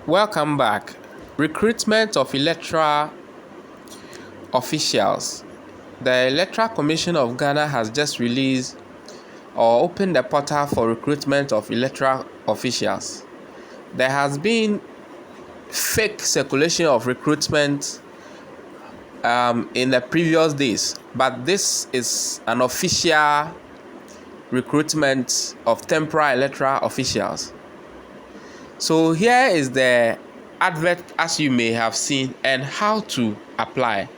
Welcome back. Recruitment of electoral officials. The Electoral Commission of Ghana has just released or opened the portal for recruitment of electoral officials. There has been fake circulation of recruitment in the previous days, but this is an official recruitment of temporary electoral officials. So here is the advert, as you may have seen, and how to apply,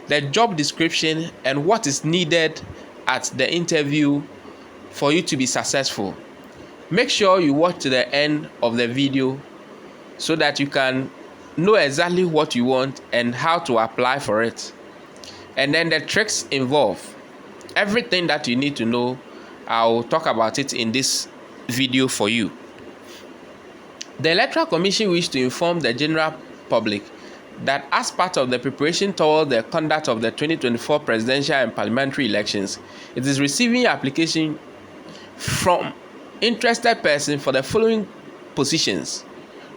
the job description, and what is needed at the interview for you to be successful. Make sure you watch to the end of the video so that you can know exactly what you want and how to apply for it. And then the tricks involved. Everything that you need to know, I'll talk about it in this video for you. The Electoral Commission wishes to inform the general public that as part of the preparation toward the conduct of the 2024 presidential and parliamentary elections, it is receiving application from interested persons for the following positions: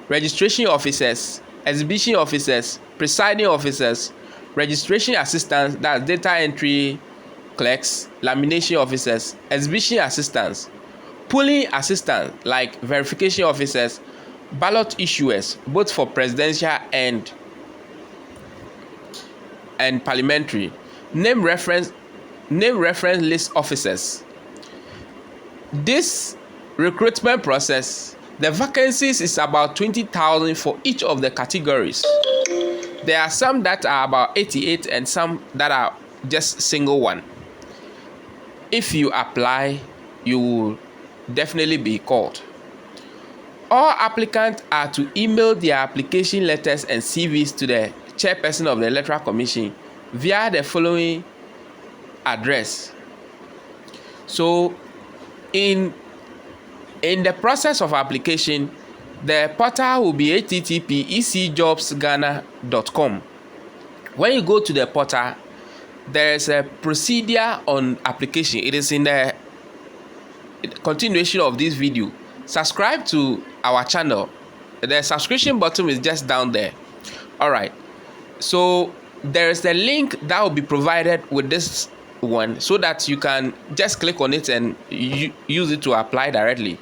registration officers, exhibition officers, presiding officers, registration assistants, that's data entry clerks, lamination officers, exhibition assistants, polling assistants like verification officers, ballot issuers, both for presidential and parliamentary, name reference list officers. This recruitment process, the vacancies is about 20,000 for each of the categories. There are some that are about 88 and some that are just single one. If you apply, you will definitely be called. All applicants are to email their application letters and CVs to the chairperson of the Electoral Commission via the following address. So, in the process of application, the portal will be http://ecjobsghana.com. When you go to the portal, there is a procedure on application. It is in the continuation of this video. Subscribe to our channel. The subscription button is just down there. Alright, so there is a link that will be provided with this one so that you can just click on it and use it to apply directly.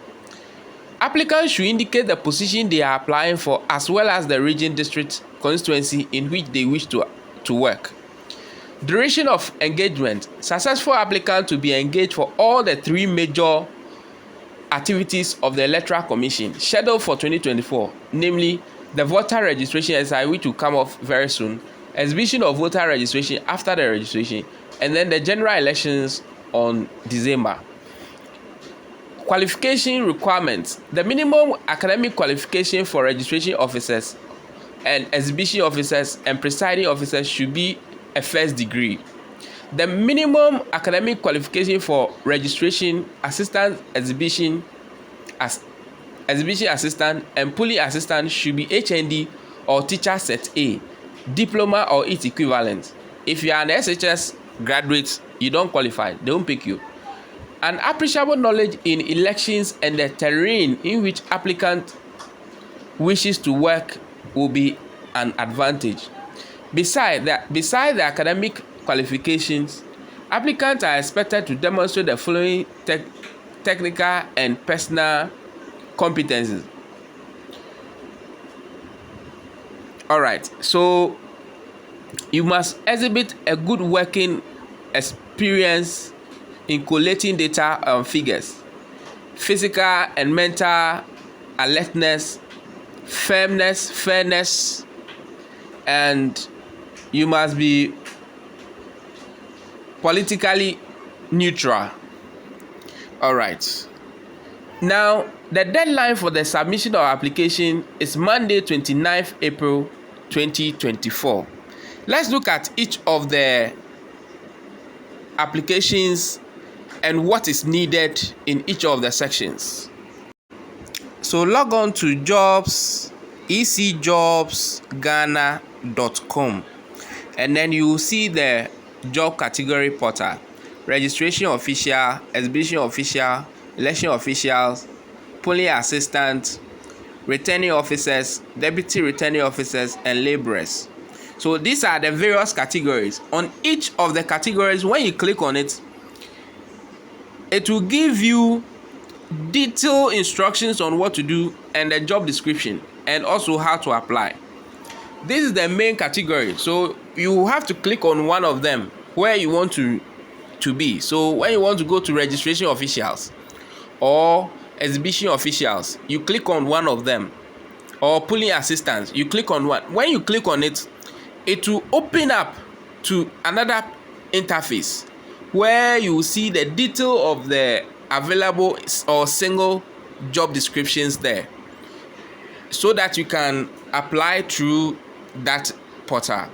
Applicants should indicate the position they are applying for as well as the region, district, constituency in which they wish to work. Duration of engagement. Successful applicants to be engaged for all the three major activities of the Electoral Commission scheduled for 2024, namely the voter registration exercise, which will come off very soon, exhibition of voter registration after the registration, and then the general elections on December. Qualification requirements. The minimum academic qualification for registration officers and exhibition officers and presiding officers should be a first degree. The minimum academic qualification for registration assistant, exhibition assistant, and polling assistant should be HND or teacher set A, diploma or its equivalent. If you are an SHS graduate, you don't qualify, they won't pick you. An appreciable knowledge in elections and the terrain in which applicant wishes to work will be an advantage. Besides the academic qualifications, applicants are expected to demonstrate the following technical and personal competencies. Alright, so you must exhibit a good working experience in collating data and figures, physical and mental alertness, firmness, fairness, and you must be politically neutral. Alright, now the deadline for the submission of application is Monday 29th April 2024. Let's look at each of the applications and what is needed in each of the sections. So log on to ecjobsghana.com and then you will see the job category portal: registration official, exhibition official, election officials, polling assistant, returning officers, deputy returning officers, and laborers. So these are the various categories. On each of the categories, when you click on it, it will give you detailed instructions on what to do and the job description, and also how to apply. This is the main category, so you have to click on one of them where you want to be. So when you want to go to registration officials or exhibition officials, you click on one of them, or polling assistants, you click on one. When you click on it, it will open up to another interface where you will see the detail of the available or single job descriptions there, so that you can apply through that portal.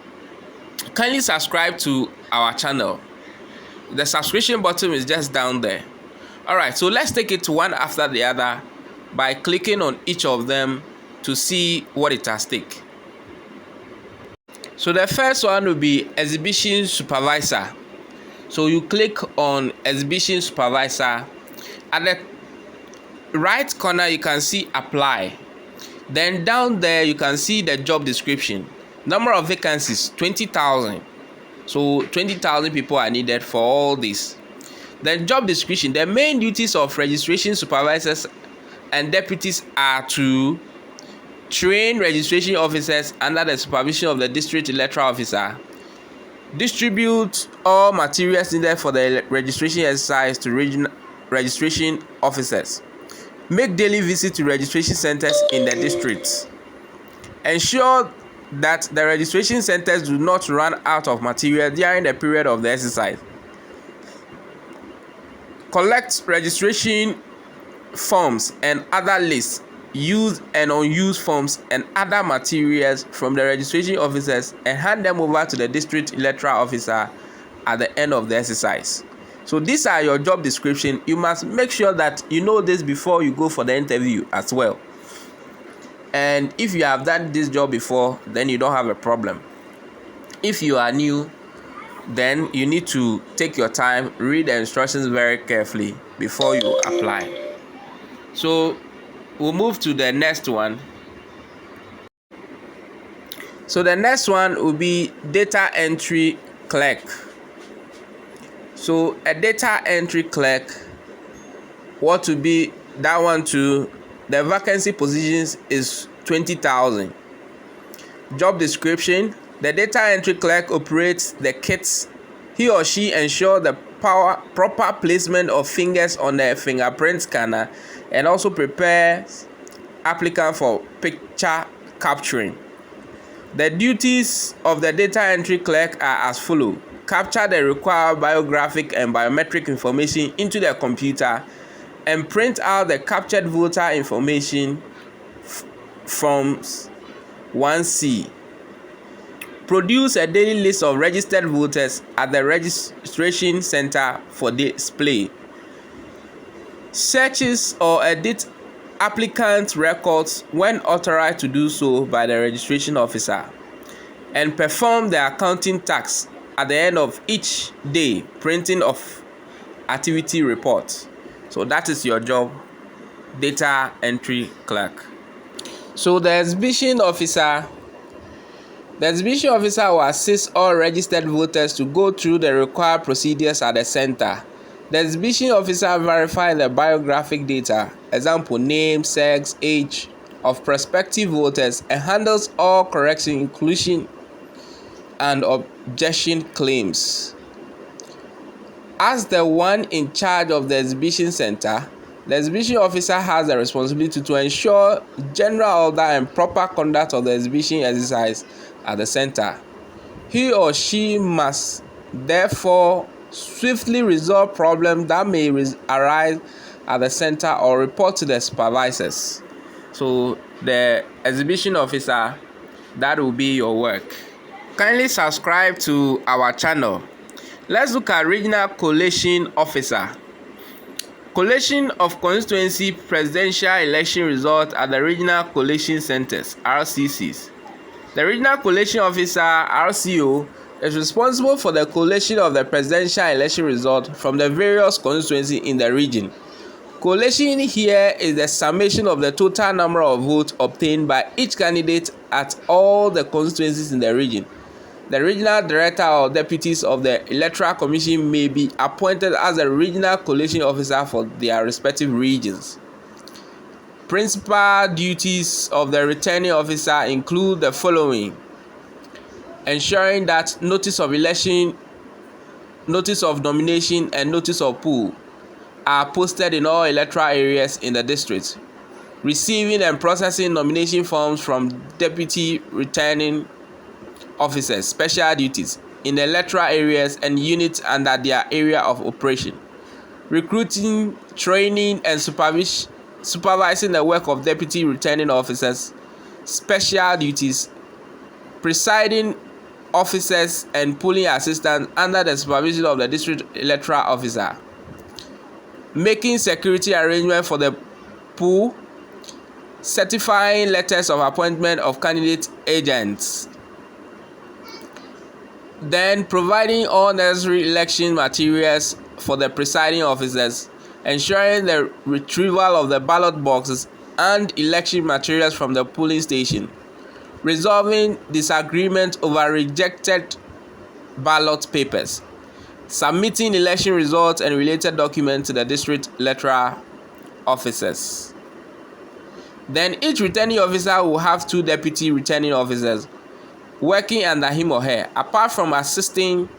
Kindly subscribe to our channel. The subscription button is just down there. Alright, so let's take it one after the other by clicking on each of them to see what it has take. So the first one will be exhibition supervisor. So you click on exhibition supervisor. At the right corner you can see apply. Then down there you can see the job description. Number of vacancies 20,000. So 20,000 people are needed for all this. Then job description. The main duties of registration supervisors and deputies are to train registration officers under the supervision of the district electoral officer, distribute all materials needed for the registration exercise to regional registration officers, make daily visits to registration centers in the districts, ensure that the registration centers do not run out of material during the period of the exercise, collect registration forms and other lists, used and unused forms and other materials from the registration officers, and hand them over to the district electoral officer at the end of the exercise. So these are your job description. You must make sure that you know this before you go for the interview as well. And if you have done this job before, then you don't have a problem. If you are new, then you need to take your time, read the instructions very carefully before you apply. So we'll move to the next one. So the next one will be data entry clerk. So a data entry clerk, what to be that one too? The vacancy positions is 20,000. Job description: the data entry clerk operates the kits. He or she ensures the proper placement of fingers on the fingerprint scanner, and also prepares applicant for picture capturing. The duties of the data entry clerk are as follows: capture the required biographic and biometric information into the computer and print out the captured voter information from 1C. Produce a daily list of registered voters at the registration center for display. Searches or edit applicant records when authorized to do so by the registration officer, and perform the accounting task at the end of each day, printing of activity reports. So that is your job, data entry clerk. So the exhibition officer will assist all registered voters to go through the required procedures at the center. The exhibition officer verifies the biographic data, example name, sex, age of prospective voters, and handles all correction, inclusion, and objection claims. As the one in charge of the exhibition center, the exhibition officer has the responsibility to ensure general order and proper conduct of the exhibition exercise at the center. He or she must therefore swiftly resolve problems that may arise at the center or report to the supervisors. So the exhibition officer, that will be your work. Kindly subscribe to our channel. Let's look at Regional Collation Officer. Collation of constituency presidential election results at the Regional Collation Centers, RCCs. The Regional Collation Officer, RCO, is responsible for the collation of the presidential election result from the various constituencies in the region. Collation here is the summation of the total number of votes obtained by each candidate at all the constituencies in the region. The regional director or deputies of the Electoral Commission may be appointed as a regional collation officer for their respective regions. Principal duties of the returning officer include the following: ensuring that notice of election, notice of nomination, and notice of poll are posted in all electoral areas in the district. Receiving and processing nomination forms from deputy returning officers, special duties in the electoral areas and units under their area of operation. Recruiting, training, and supervising the work of deputy returning officers, special duties, presiding officers, and polling assistants under the supervision of the district electoral officer. Making security arrangements for the poll, certifying letters of appointment of candidate agents, then providing all necessary election materials for the presiding officers, ensuring the retrieval of the ballot boxes and election materials from the polling station, resolving disagreement over rejected ballot papers, submitting election results and related documents to the district electoral officers. Then each returning officer will have 2 deputy returning officers working under him or her. Apart from assisting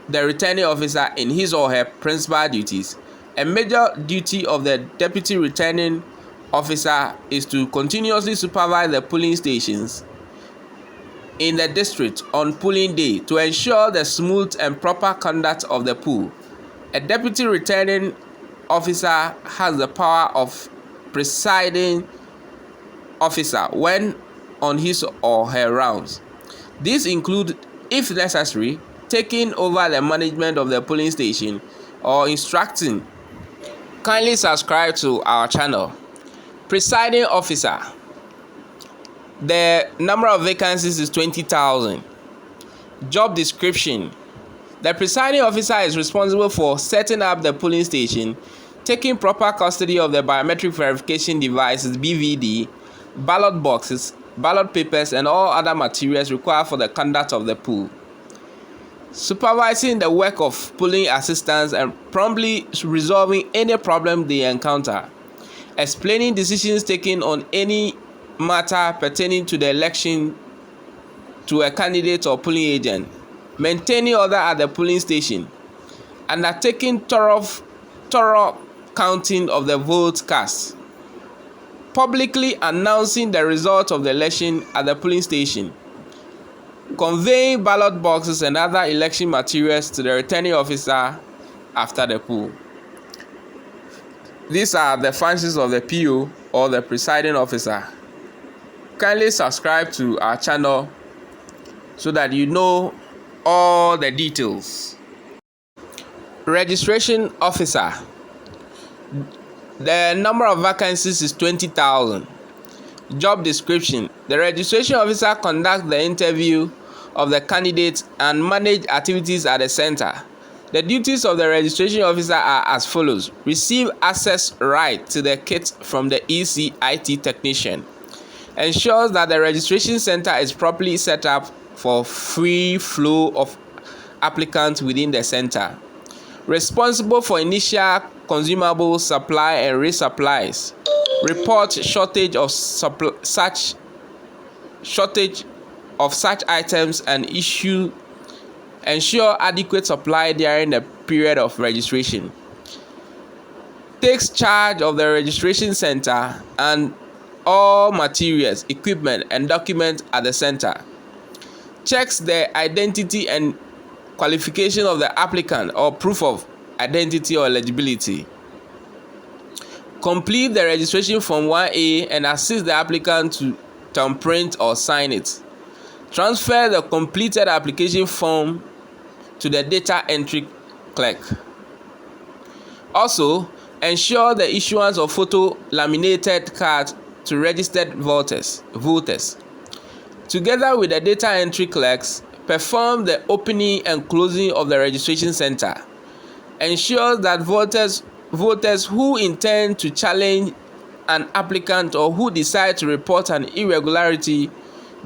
the returning officer in his or her principal duties, a major duty of the deputy returning officer is to continuously supervise the polling stations in the district on polling day to ensure the smooth and proper conduct of the poll. A deputy returning officer has the power of presiding officer when on his or her rounds. These include, if necessary, taking over the management of the polling station or instructing. Kindly subscribe to our channel. Presiding officer. The number of vacancies is 20,000. Job description. The presiding officer is responsible for setting up the polling station, taking proper custody of the biometric verification devices (BVD), ballot boxes, ballot papers, and all other materials required for the conduct of the poll. Supervising the work of polling assistants and promptly resolving any problem they encounter. Explaining decisions taken on any matter pertaining to the election to a candidate or polling agent. Maintaining order at the polling station. Undertaking thorough counting of the votes cast. Publicly announcing the result of the election at the polling station. Conveying ballot boxes and other election materials to the returning officer after the poll. These are the functions of the PO or the presiding officer. Kindly subscribe to our channel so that you know all the details. Registration officer. The number of vacancies is 20,000. Job description. The registration officer conducts the interview of the candidates and manage activities at the center. The duties of the registration officer are as follows: receive access right to the kit from the ECIT technician. Ensures that the registration center is properly set up for free flow of applicants within the center. Responsible for initial consumable supply and resupplies. Report shortage of such items and ensure adequate supply during the period of registration. Takes charge of the registration center and all materials, equipment, and documents at the center. Checks the identity and qualification of the applicant or proof of identity or eligibility. Complete the registration form 1A and assist the applicant to thumbprint or sign it. Transfer the completed application form to the data entry clerk. Also, ensure the issuance of photo laminated cards to registered voters. Together with the data entry clerks, perform the opening and closing of the registration center. Ensure that voters voters who intend to challenge an applicant or who decide to report an irregularity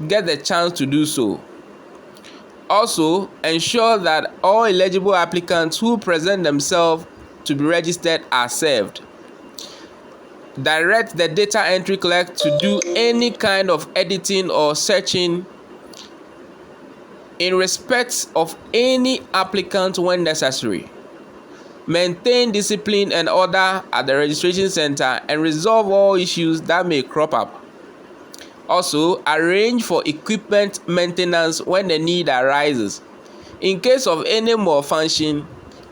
get the chance to do so. Also, ensure that all eligible applicants who present themselves to be registered are served. Direct the data entry clerk to do any kind of editing or searching in respect of any applicant when necessary. Maintain discipline and order at the registration center and resolve all issues that may crop up. Also, arrange for equipment maintenance when the need arises. In case of any malfunction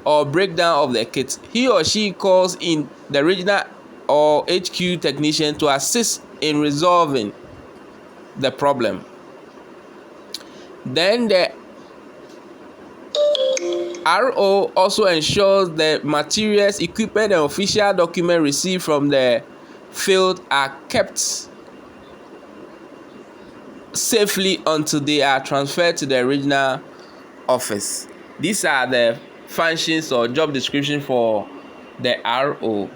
or breakdown of the kit, he or she calls in the regional or HQ technician to assist in resolving the problem. Then the RO also ensures the materials, equipment, and official documents received from the field are kept safely until they are transferred to the regional office. These are the functions or job description for the RO,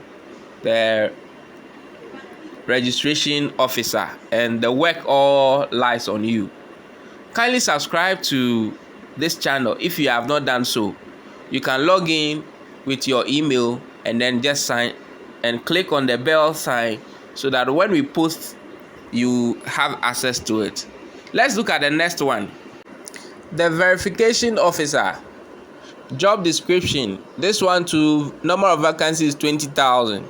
the registration officer, and the work all lies on you. Kindly subscribe to this channel if you have not done so. You can log in with your email and then just sign and click on the bell sign so that when we post you have access to it. Let's look at the next one. The verification officer. Job description. This one to number of vacancies 20,000.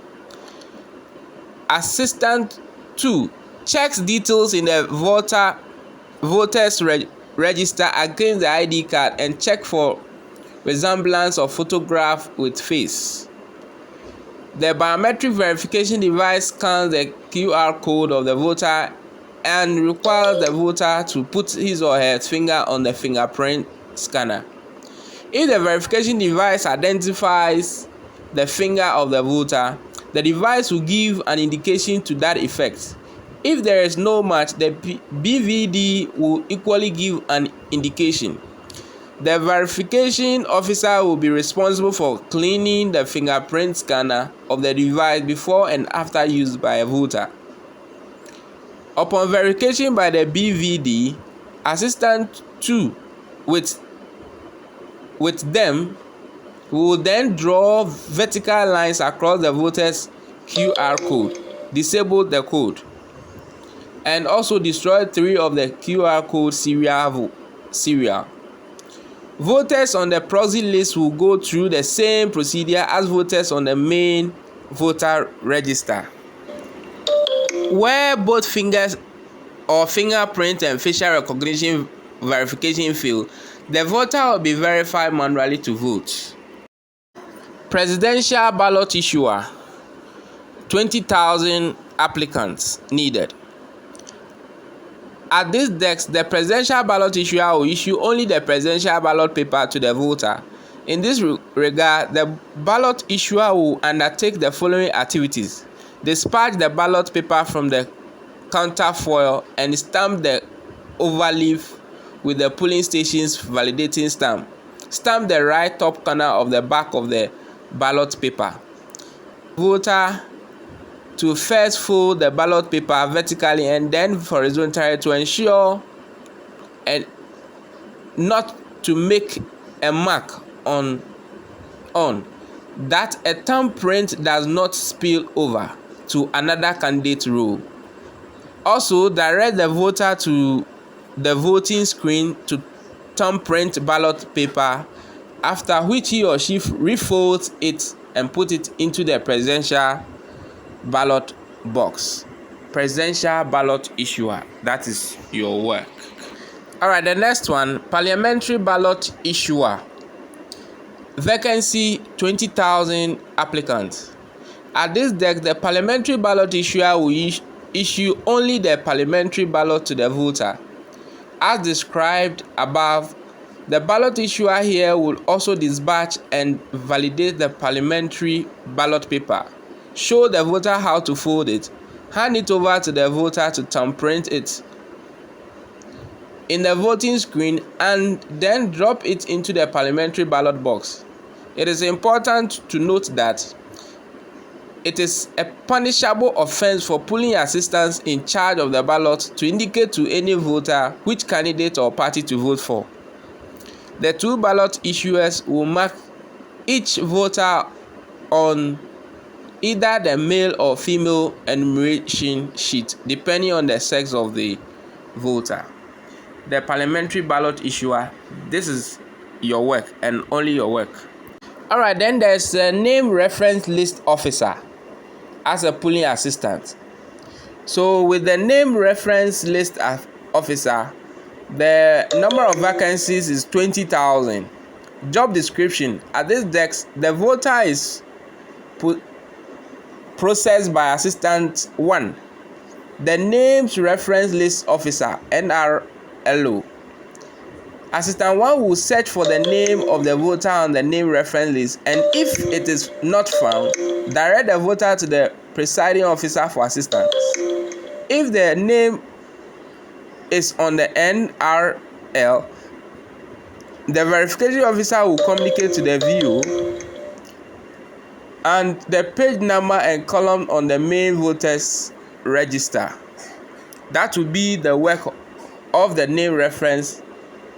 Assistant 2 checks details in the voters register against the ID card and check for resemblance of photograph with face. The biometric verification device scans the QR code of the voter and requires the voter to put his or her finger on the fingerprint scanner. If the verification device identifies the finger of the voter, the device will give an indication to that effect. If there is no match, the BVD will equally give an indication. The verification officer will be responsible for cleaning the fingerprint scanner of the device before and after use by a voter. Upon verification by the BVD, Assistant 2 with them will then draw vertical lines across the voter's QR code, disable the code, and also destroy 3 of the QR code serial. Voters on the proxy list will go through the same procedure as voters on the main voter register. Where both fingers or fingerprint and facial recognition verification fail, the voter will be verified manually to vote. Presidential ballot issuer. 20,000 applicants needed. At this desk, the presidential ballot issuer will issue only the presidential ballot paper to the voter. In this regard, the ballot issuer will undertake the following activities: dispatch the ballot paper from the counterfoil and stamp the overleaf with the polling station's validating stamp. Stamp the right top corner of the back of the ballot paper. Voter to first fold the ballot paper vertically and then horizontally to ensure and not to make a mark on that a thumbprint does not spill over to another candidate row. Also, direct the voter to the voting screen to thumbprint ballot paper, after which he or she refolds it and put it into the presidential ballot box. Presidential ballot issuer. That is your work. Alright, the next one, parliamentary ballot issuer. Vacancy 20,000 applicants. At this desk, the parliamentary ballot issuer will issue only the parliamentary ballot to the voter. As described above, the ballot issuer here will also dispatch and validate the parliamentary ballot paper, show the voter how to fold it, hand it over to the voter to thumbprint it in the voting screen, and then drop it into the parliamentary ballot box. It is important to note that it is a punishable offense for polling assistants in charge of the ballot to indicate to any voter which candidate or party to vote for. The two ballot issuers will mark each voter on either the male or female enumeration sheet, depending on the sex of the voter. The parliamentary ballot issuer, this is your work and only your work. Alright, then there's a name reference list officer as a polling assistant. So with the name reference list officer, the number of vacancies is 20,000. Job description: at this desk, the voter is processed by assistant 1, the names reference list officer NRLO. Assistant 1 will search for the name of the voter on the name reference list, and if it is not found, direct the voter to the presiding officer for assistance. If the name is on the NRL, the verification officer will communicate to the VO and the page number and column on the main voters register. That will be the work of the name reference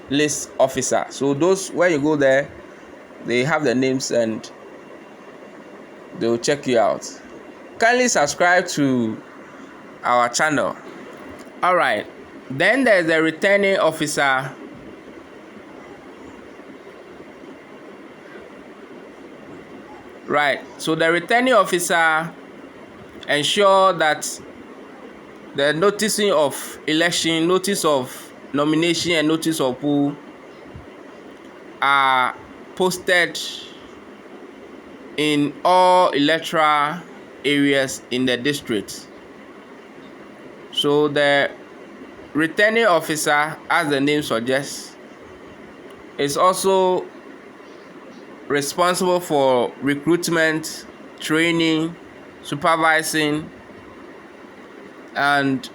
list officer. So those, when you go there, they have the names and they will check you out. Kindly subscribe to our channel. Alright, then there's the returning officer. Right, so the returning officer ensure that the noticing of election, notice of nomination and notice of poll are posted in all electoral areas in the district. So the returning officer, as the name suggests, is also responsible for recruitment, training, supervising, and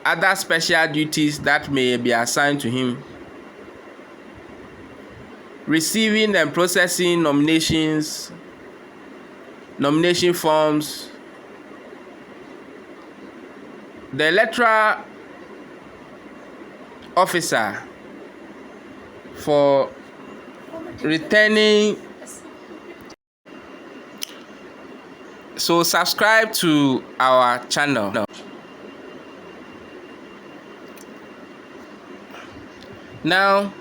other special duties that may be assigned to him. Receiving and processing nominations, nomination forms. The electoral officer for returning. So subscribe to our channel. Now,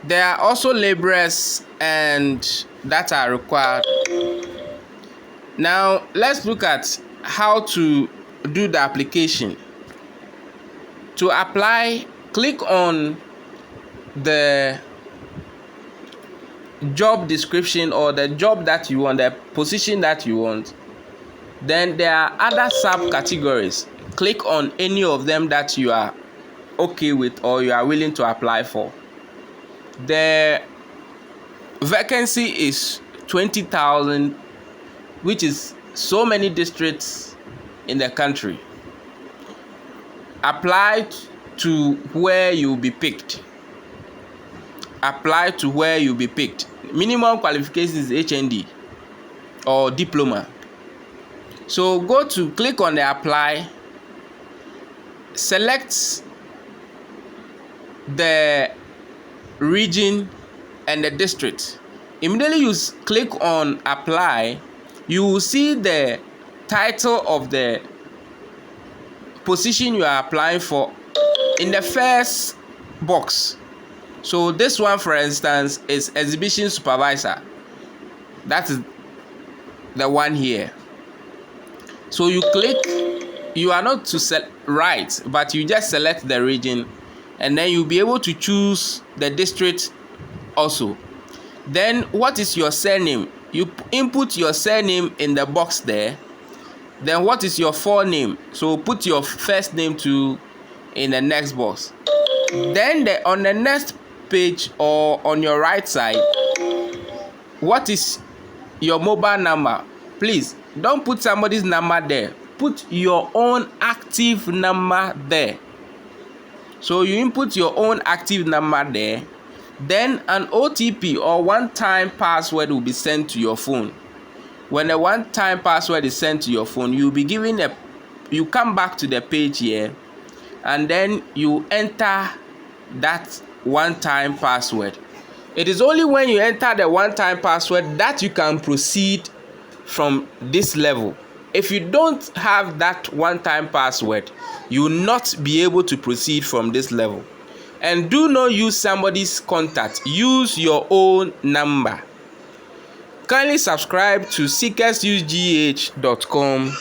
there are also laborers and that are required. Now, let's look at how to do the application. To apply, click on the job description or the job that you want, the position that you want. Then there are other subcategories. Click on any of them that you are okay with or you are willing to apply for. The vacancy is 20,000, which is so many districts in the country. Apply to where you will be picked. Apply to where you'll be picked. Minimum qualification is HND or diploma. So go to click on the apply, select the region and the district. Immediately you click on apply, you will see the title of the position you are applying for in the first box. So this one, for instance, is exhibition supervisor. That is the one here. So you click, you are not to write, but you just select the region, and then you'll be able to choose the district also. Then what is your surname? You input your surname in the box there. Then what is your full name? So put your first name to in the next box. Then on the next page or on your right side, what is your mobile number? Please don't put somebody's number there. Put your own active number there. So you input your own active number there. Then an OTP or one-time password will be sent to your phone. When a one-time password is sent to your phone, you'll be given you come back to the page here, and then you enter that one-time password. It is only when you enter the one-time password that you can proceed from this level. If you don't have that one-time password, you will not be able to proceed from this level. And do not use somebody's contact. Use your own number. Kindly subscribe to seekersugh.com